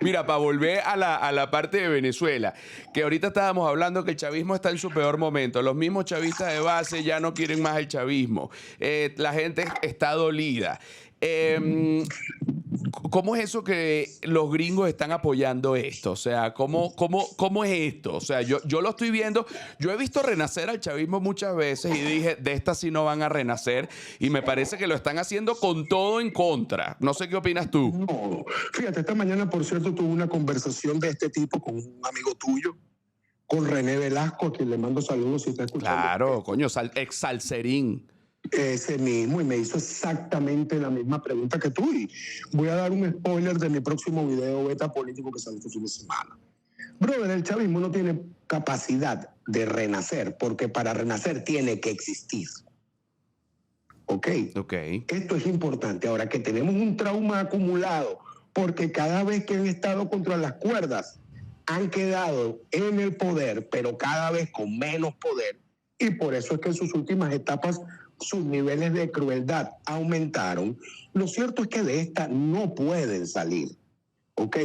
Mira, para volver a la parte de Venezuela, que ahorita estábamos hablando que el chavismo está en su peor momento. Los mismos chavistas de base ya no quieren más el chavismo. La gente está dolida. Eh, ¿Cómo es eso que los gringos están apoyando esto? O sea, ¿cómo es esto? O sea, yo lo estoy viendo, yo he visto renacer al chavismo muchas veces y dije, de esta sí no van a renacer, y me parece que lo están haciendo con todo en contra. No sé qué opinas tú. No, fíjate, esta mañana, por cierto, tuve una conversación de este tipo con un amigo tuyo, con René Velasco, a quien le mando saludos si está escuchando Claro, esto. coño, ex salserín. Ese mismo, y me hizo exactamente la misma pregunta que tú. Y voy a dar un spoiler de mi próximo video beta político que sale este fin de semana. Brother, el chavismo no tiene capacidad de renacer, porque para renacer tiene que existir. ¿Ok? Ok. Esto es importante. Ahora que tenemos un trauma acumulado, porque cada vez que han estado contra las cuerdas, han quedado en el poder, pero cada vez con menos poder. Y por eso es que en sus últimas etapas sus niveles de crueldad aumentaron. Lo cierto es que de esta no pueden salir. ¿Ok?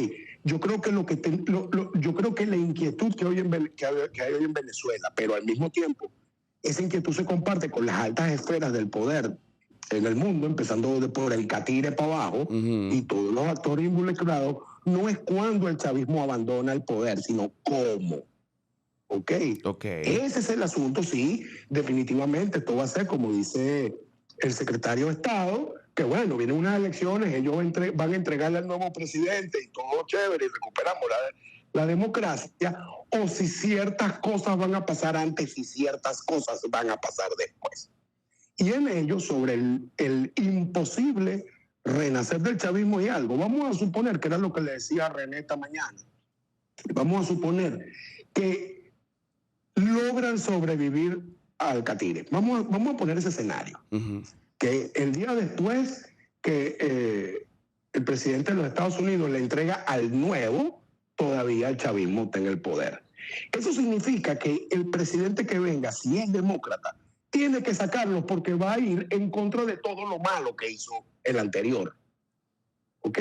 Yo creo que yo creo que la inquietud que hay hoy en Venezuela, pero al mismo tiempo, esa inquietud se comparte con las altas esferas del poder en el mundo, empezando por el catire para abajo, y todos los actores involucrados, no es cuando el chavismo abandona el poder, sino cómo. ¿Ok? Ok. Ese es el asunto, sí, definitivamente. Esto va a ser, como dice el secretario de Estado, que bueno, vienen unas elecciones, ellos van a entregarle al nuevo presidente y todo chévere y recuperamos la democracia, o si ciertas cosas van a pasar antes y ciertas cosas van a pasar después. Y en ello, sobre el imposible renacer del chavismo y algo, vamos a suponer, que era lo que le decía a René esta mañana, vamos a suponer que logran sobrevivir al catire. Vamos a poner ese escenario. Que el día después que el presidente de los Estados Unidos le entrega al nuevo, todavía el chavismo está en el poder. Eso significa que el presidente que venga, si es demócrata, tiene que sacarlo porque va a ir en contra de todo lo malo que hizo el anterior. ¿Ok?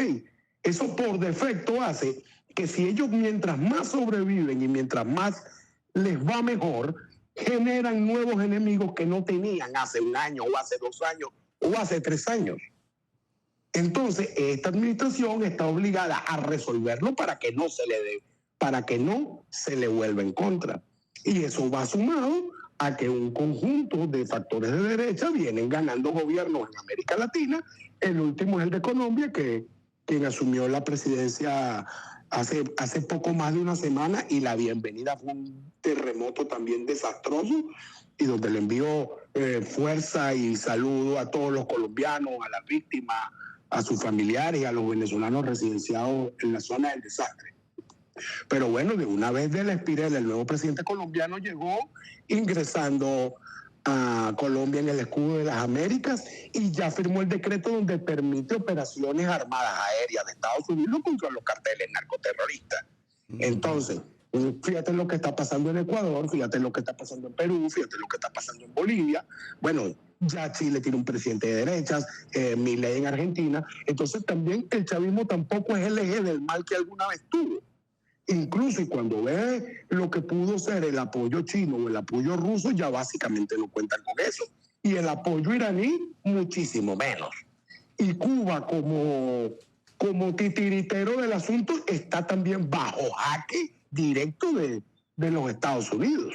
Eso por defecto hace que si ellos mientras más sobreviven y mientras más les va mejor, generan nuevos enemigos que no tenían hace un año o hace 2 años o hace 3 años. Entonces, esta administración está obligada a resolverlo para que no se le vuelva en contra. Y eso va sumado a que un conjunto de factores de derecha vienen ganando gobiernos en América Latina. El último es el de Colombia, quien asumió la presidencia hace poco más de una semana, y la bienvenida fue un terremoto también desastroso, y donde le envío fuerza y saludo a todos los colombianos, a las víctimas, a sus familiares y a los venezolanos residenciados en la zona del desastre. Pero bueno, de una vez del Espirel, el nuevo presidente colombiano llegó ingresando a Colombia en el escudo de las Américas y ya firmó el decreto donde permite operaciones armadas aéreas de Estados Unidos contra los carteles narcoterroristas. Entonces, fíjate lo que está pasando en Ecuador, fíjate lo que está pasando en Perú, fíjate lo que está pasando en Bolivia. Bueno, ya Chile tiene un presidente de derechas, Milei en Argentina. Entonces también el chavismo tampoco es el eje del mal que alguna vez tuvo. Incluso y cuando ve lo que pudo ser el apoyo chino o el apoyo ruso, ya básicamente no cuentan con eso. Y el apoyo iraní, muchísimo menos. Y Cuba, como titiritero del asunto, está también bajo jaque directo de los Estados Unidos.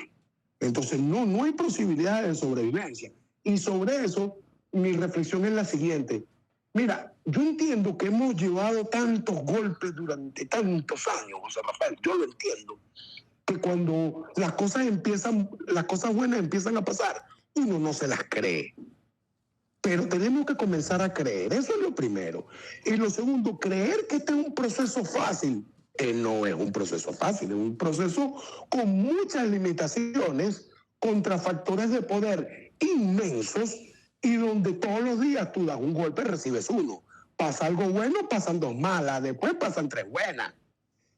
Entonces no hay posibilidad de sobrevivencia. Y sobre eso, mi reflexión es la siguiente. Mira, yo entiendo que hemos llevado tantos golpes durante tantos años, José Rafael, yo lo entiendo, que cuando las cosas buenas empiezan a pasar, uno no se las cree. Pero tenemos que comenzar a creer, eso es lo primero. Y lo segundo, creer que este es un proceso fácil. No es un proceso fácil, es un proceso con muchas limitaciones, contra factores de poder inmensos, y donde todos los días tú das un golpe, recibes uno. Pasa algo bueno, pasan 2 malas, después pasan 3 buenas.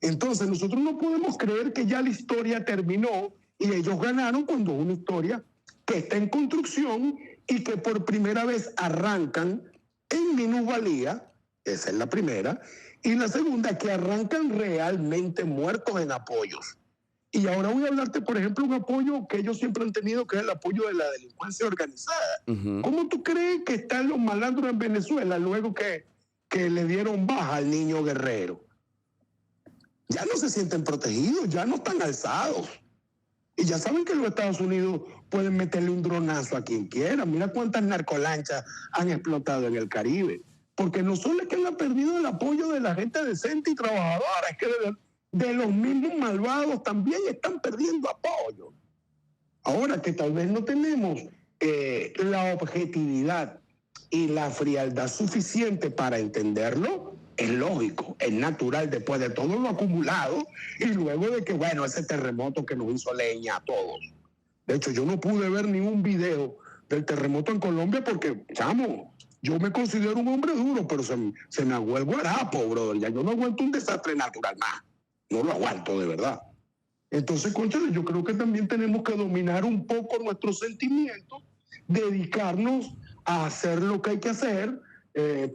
Entonces nosotros no podemos creer que ya la historia terminó y ellos ganaron, cuando es una historia que está en construcción y que por primera vez arrancan en minusvalía, esa es la primera, Y la segunda, que arrancan realmente muertos en apoyos. Y ahora voy a hablarte, por ejemplo, un apoyo que ellos siempre han tenido, que es el apoyo de la delincuencia organizada. ¿Cómo tú crees que están los malandros en Venezuela luego que le dieron baja al niño Guerrero? Ya no se sienten protegidos, ya no están alzados. Y ya saben que los Estados Unidos pueden meterle un dronazo a quien quiera. Mira cuántas narcolanchas han explotado en el Caribe. Porque no solo es que han perdido el apoyo de la gente decente y trabajadora, es que de los mismos malvados también están perdiendo apoyo. Ahora que tal vez no tenemos la objetividad y la frialdad suficiente para entenderlo, es lógico, es natural después de todo lo acumulado y luego de que, bueno, ese terremoto que nos hizo leña a todos. De hecho, yo no pude ver ningún video del terremoto en Colombia porque, chamo, yo me considero un hombre duro, pero se me aguó el guarapo, brother. Ya yo no aguanto un desastre natural más. No lo aguanto, de verdad. Entonces, cónchale, yo creo que también tenemos que dominar un poco nuestros sentimientos, dedicarnos a hacer lo que hay que hacer,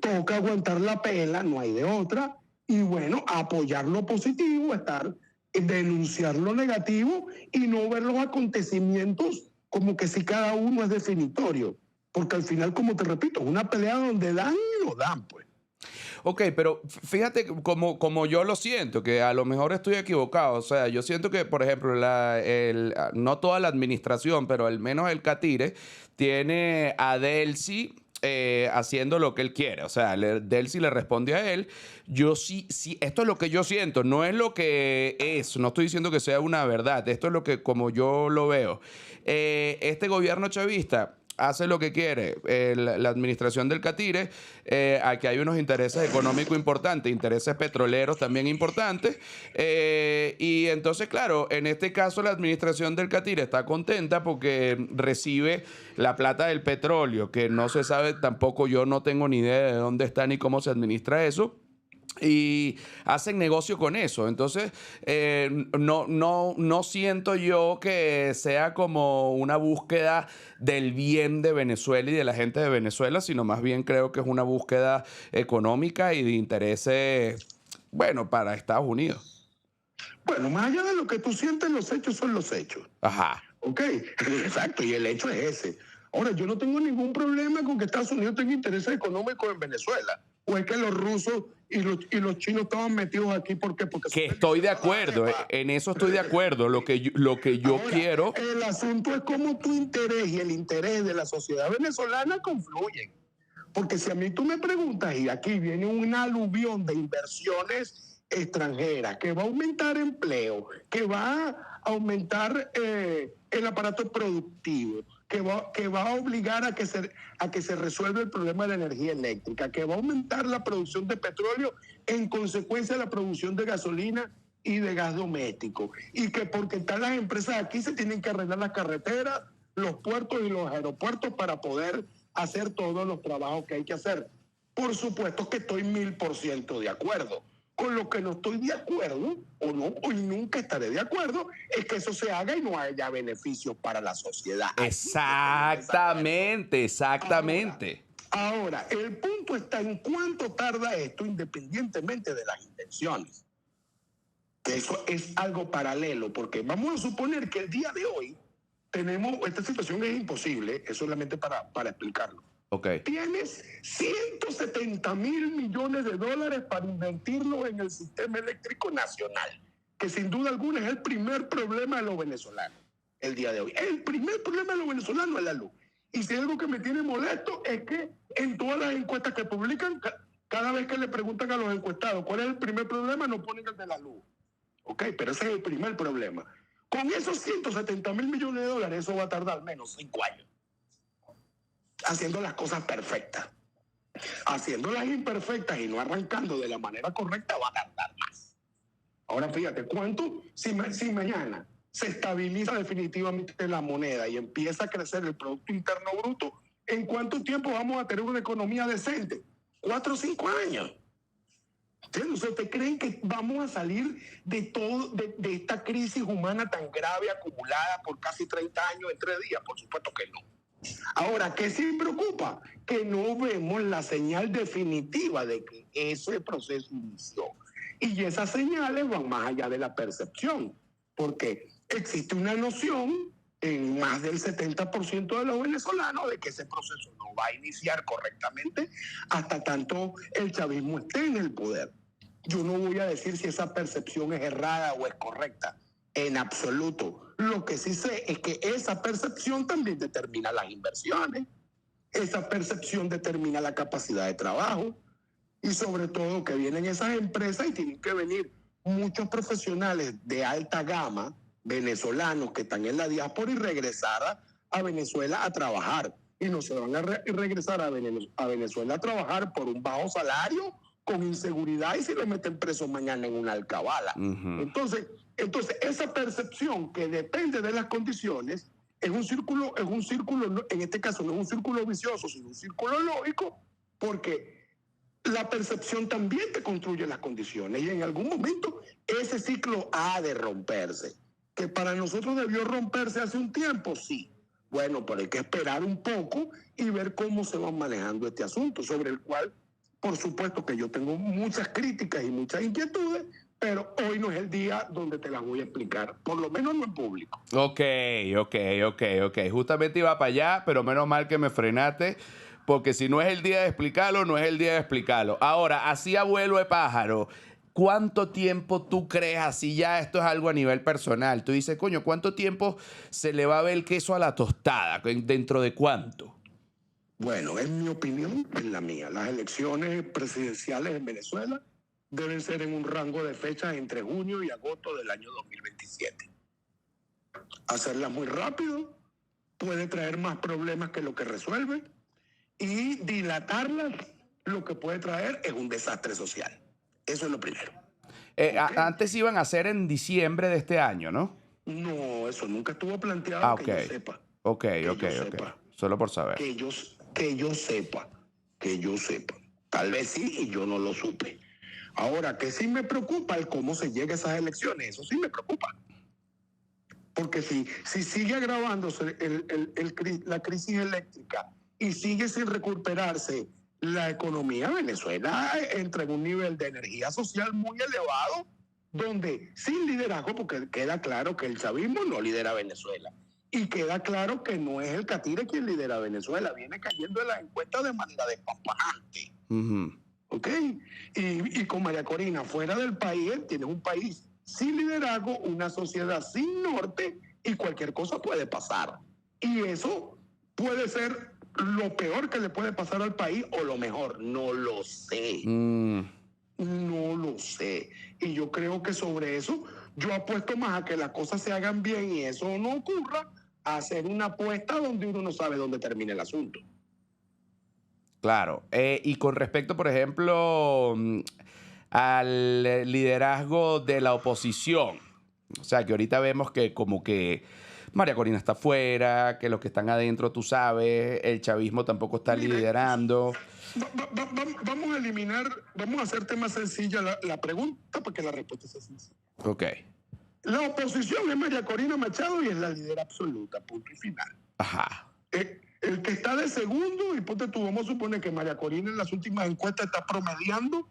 toca aguantar la pela, no hay de otra, y bueno, apoyar lo positivo, denunciar lo negativo y no ver los acontecimientos como que si cada uno es definitorio, porque al final, como te repito, es una pelea donde dan y no dan, pues. Ok, pero fíjate como yo lo siento, que a lo mejor estoy equivocado. O sea, yo siento que, por ejemplo, no toda la administración, pero al menos el Catire, tiene a Delcy haciendo lo que él quiere. O sea, Delcy le responde a él. Yo sí, esto es lo que yo siento, no es lo que es. No estoy diciendo que sea una verdad. Esto es lo que, como yo lo veo. Este gobierno chavista hace lo que quiere. La administración del Catire, aquí hay unos intereses económicos importantes, intereses petroleros también importantes, y entonces, claro, en este caso la administración del Catire está contenta porque recibe la plata del petróleo, que no se sabe tampoco, yo no tengo ni idea de dónde está ni cómo se administra eso. Y hacen negocio con eso. Entonces, no siento yo que sea como una búsqueda del bien de Venezuela y de la gente de Venezuela, sino más bien creo que es una búsqueda económica y de intereses, bueno, para Estados Unidos. Bueno, más allá de lo que tú sientes, los hechos son los hechos. Ajá. Ok, exacto, y el hecho es ese. Ahora, yo no tengo ningún problema con que Estados Unidos tenga intereses económicos en Venezuela. O es que los rusos y los chinos estaban metidos aquí porque que estoy de acuerdo, en eso estoy de acuerdo. Lo que yo Ahora, quiero. El asunto es cómo tu interés y el interés de la sociedad venezolana confluyen. Porque si a mí tú me preguntas, y aquí viene un aluvión de inversiones extranjeras que va a aumentar empleo, que va a aumentar el aparato productivo, que va a obligar a que se resuelva el problema de la energía eléctrica, que va a aumentar la producción de petróleo en consecuencia de la producción de gasolina y de gas doméstico, y que porque están las empresas aquí se tienen que arreglar las carreteras, los puertos y los aeropuertos para poder hacer todos los trabajos que hay que hacer. Por supuesto que estoy 1000% de acuerdo. Con lo que no estoy de acuerdo, o nunca estaré de acuerdo, es que eso se haga y no haya beneficios para la sociedad. Exactamente. Ahora, el punto está en cuánto tarda esto, independientemente de las intenciones. Eso es algo paralelo, porque vamos a suponer que el día de hoy esta situación es imposible, es solamente para explicarlo. Okay. Tienes 170 mil millones de dólares para invertirlo en el sistema eléctrico nacional, que sin duda alguna es el primer problema de los venezolanos el día de hoy. El primer problema de los venezolanos es la luz. Y si algo que me tiene molesto es que en todas las encuestas que publican, cada vez que le preguntan a los encuestados cuál es el primer problema, no ponen el de la luz. Ok, pero ese es el primer problema. Con esos 170 mil millones de dólares, eso va a tardar menos 5 años. Haciendo las cosas perfectas. Haciéndolas imperfectas y no arrancando de la manera correcta va a tardar más. Ahora fíjate, ¿cuánto? Si mañana se estabiliza definitivamente la moneda y empieza a crecer el Producto Interno Bruto, ¿en cuánto tiempo vamos a tener una economía decente? 4 o 5 años. ¿Ustedes creen que vamos a salir de esta crisis humana tan grave acumulada por casi 30 años en 3 días? Por supuesto que no. Ahora, ¿qué sí preocupa? Que no vemos la señal definitiva de que ese proceso inició. Y esas señales van más allá de la percepción, porque existe una noción en más del 70% de los venezolanos de que ese proceso no va a iniciar correctamente hasta tanto el chavismo esté en el poder. Yo no voy a decir si esa percepción es errada o es correcta, en absoluto. Lo que sí sé es que esa percepción también determina las inversiones, esa percepción determina la capacidad de trabajo y sobre todo que vienen esas empresas y tienen que venir muchos profesionales de alta gama venezolanos que están en la diáspora y regresar a Venezuela a trabajar. Y no se van a regresar a Venezuela a trabajar por un bajo salario, con inseguridad y se le meten preso mañana en una alcabala. Entonces, esa percepción que depende de las condiciones es un círculo, en este caso no es un círculo vicioso, sino un círculo lógico, porque la percepción también te construye las condiciones y en algún momento ese ciclo ha de romperse. Que para nosotros debió romperse hace un tiempo, sí. Bueno, pero hay que esperar un poco y ver cómo se va manejando este asunto, sobre el cual, por supuesto que yo tengo muchas críticas y muchas inquietudes, pero hoy no es el día donde te las voy a explicar, por lo menos no en público. Ok. Justamente iba para allá, pero menos mal que me frenaste, porque si no es el día de explicarlo, no es el día de explicarlo. Ahora, así a vuelo de pájaro, ¿cuánto tiempo tú crees, así ya esto es algo a nivel personal? Tú dices, coño, ¿cuánto tiempo se le va a ver el queso a la tostada? ¿Dentro de cuánto? Bueno, en mi opinión, en la mía, las elecciones presidenciales en Venezuela deben ser en un rango de fechas entre junio y agosto del año 2027. Hacerlas muy rápido puede traer más problemas que lo que resuelve y dilatarlas lo que puede traer es un desastre social. Eso es lo primero. Antes iban a ser en diciembre de este año, ¿no? No, eso nunca estuvo planteado Ok. que yo sepa. Ok. Solo por saber. Que yo sepa. Tal vez sí y yo no lo supe. Ahora, que sí me preocupa el cómo se llega a esas elecciones, eso sí me preocupa. Porque si sigue agravándose la crisis eléctrica y sigue sin recuperarse la economía, Venezuela entra en un nivel de energía social muy elevado, donde sin liderazgo, porque queda claro que el chavismo no lidera Venezuela, y queda claro que no es el Catire quien lidera Venezuela, viene cayendo en las encuestas de manera despampanante. ¿Ok? Y con María Corina fuera del país, tienes un país sin liderazgo, una sociedad sin norte y cualquier cosa puede pasar. Y eso puede ser lo peor que le puede pasar al país o lo mejor, no lo sé. No lo sé. Y yo creo que sobre eso yo apuesto más a que las cosas se hagan bien y eso no ocurra, a hacer una apuesta donde uno no sabe dónde termina el asunto. Claro. Y con respecto, por ejemplo, al liderazgo de la oposición. O sea, que ahorita vemos que como que María Corina está afuera, que los que están adentro, tú sabes, el chavismo tampoco está liderando. Vamos a eliminar, vamos a hacerte más sencilla la pregunta para que la respuesta sea sencilla. Ok. La oposición es María Corina Machado y es la líder absoluta, punto y final. Ajá. El que está de segundo, y ponte tú, vamos a suponer que María Corina en las últimas encuestas está promediando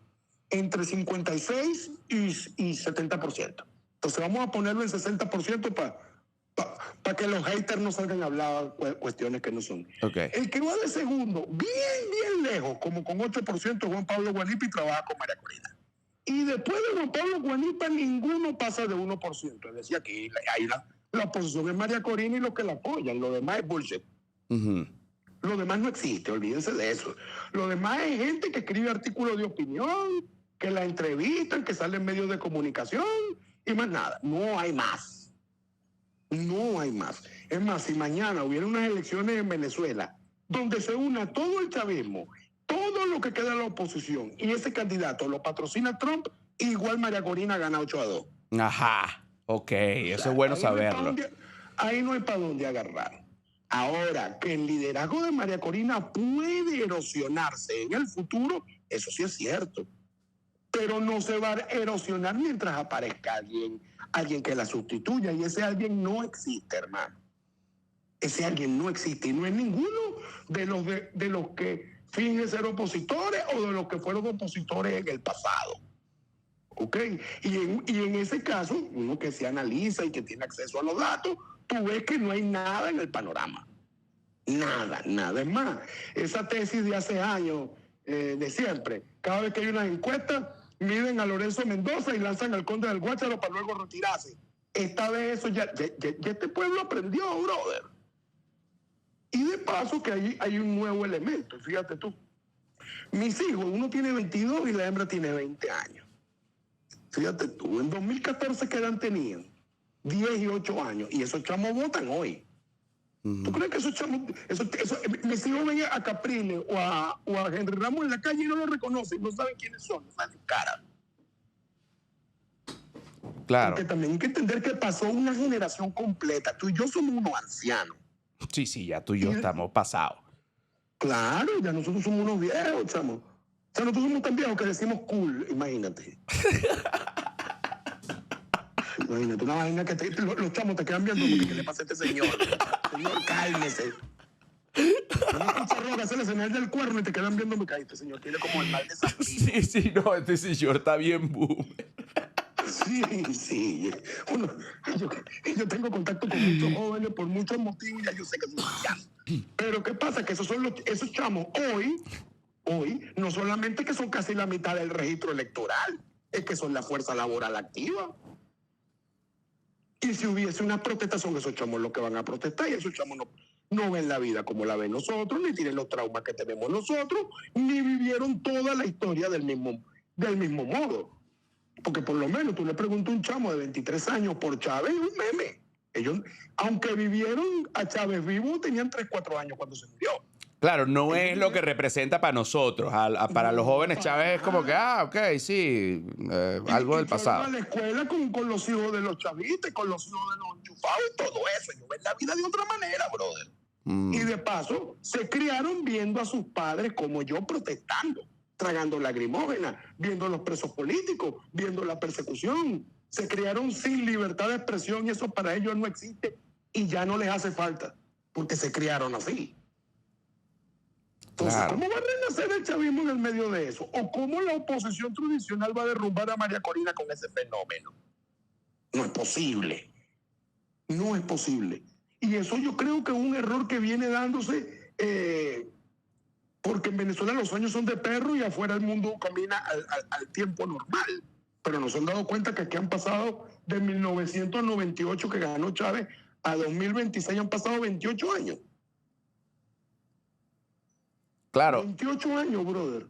entre 56 y 70%. Entonces vamos a ponerlo en 60% para que los haters no salgan a hablar cuestiones que no son. Okay. El que va de segundo, bien lejos, como con 8%, Juan Pablo Guanipa, y trabaja con María Corina. Y después de Juan Pablo Guanipa, ninguno pasa de 1%. Es decir, aquí hay la oposición es María Corina y los que la apoyan, lo demás es bullshit. Lo demás no existe, olvídense de eso. Lo demás es gente que escribe artículos de opinión, que la entrevistan, que sale en medios de comunicación y más nada. No hay más. No hay más. Es más, si mañana hubiera unas elecciones en Venezuela donde se una todo el chavismo, todo lo que queda de la oposición y ese candidato lo patrocina Trump, igual María Corina gana 8-2. Ajá. Ok, eso es bueno saberlo. Ahí no hay para dónde agarrar. Ahora, que el liderazgo de María Corina puede erosionarse en el futuro, eso sí es cierto. Pero no se va a erosionar mientras aparezca alguien que la sustituya. Y ese alguien no existe, hermano. Ese alguien no existe y no es ninguno de los que fingen ser opositores o de los que fueron opositores en el pasado. ¿Ok? Y en ese caso, uno que se analiza y que tiene acceso a los datos, tú ves que no hay nada en el panorama. Nada, nada. Es más, esa tesis de hace años, de siempre, cada vez que hay unas encuestas, miden a Lorenzo Mendoza y lanzan al Conde del Guácharo para luego retirarse. Esta vez eso ya este pueblo aprendió, brother. Y de paso que hay un nuevo elemento, fíjate tú. Mis hijos, uno tiene 22 y la hembra tiene 20 años. Fíjate tú, en 2014 ¿qué edad tenían? 10 y 8 años. Y esos chamos votan hoy. ¿Tú crees que esos chamos, mis hijos ven a Capriles o a Henry Ramos en la calle y no lo reconocen, no saben quiénes son, no saben su cara? Claro. Porque también hay que entender que pasó una generación completa. Tú y yo somos unos ancianos. Sí, sí, ya tú y yo estamos pasados. Claro, ya nosotros somos unos viejos, chamo. O sea, nosotros somos tan viejos que decimos cool, imagínate. Imagínate, una vaina que los chamos te quedan viendo porque ¿qué le pasa a este señor? Señor, cálmese. No escucha roga, hace la señal del cuerno y te quedan viendo, me caíste, señor. Tiene como el mal de San Pino. Sí, sí, no, este señor está bien boom. Sí, sí. Uno, yo tengo contacto con muchos jóvenes por muchos motivos y ya yo sé que son chamos. Pero ¿qué pasa? Que esos chamos hoy, no solamente que son casi la mitad del registro electoral, es que son la fuerza laboral activa. Y si hubiese una protesta, son esos chamos los que van a protestar y esos chamos no ven la vida como la ven nosotros, ni tienen los traumas que tenemos nosotros, ni vivieron toda la historia del mismo modo. Porque por lo menos tú le preguntas a un chamo de 23 años por Chávez, es un meme. Ellos, aunque vivieron a Chávez vivo, tenían 3, 4 años cuando se murió. Claro, no es lo que representa para nosotros. Para los jóvenes, Chávez es como que, ok, sí, algo del pasado. A la escuela con los hijos de los chavistas, con los hijos de los enchufados y todo eso. Ellos ven la vida de otra manera, brother. Y de paso, se criaron viendo a sus padres como yo protestando, tragando lacrimógenas, viendo a los presos políticos, viendo la persecución. Se criaron sin libertad de expresión y eso para ellos no existe y ya no les hace falta, porque se criaron así. Entonces, Claro. ¿cómo va a renacer el chavismo en el medio de eso? ¿O cómo la oposición tradicional va a derrumbar a María Corina con ese fenómeno? No es posible. No es posible. Y eso yo creo que es un error que viene dándose porque en Venezuela los sueños son de perro y afuera el mundo camina al tiempo normal. Pero nos han dado cuenta que aquí han pasado de 1998 que ganó Chávez a 2026 han pasado 28 años. Claro. 28 años, brother.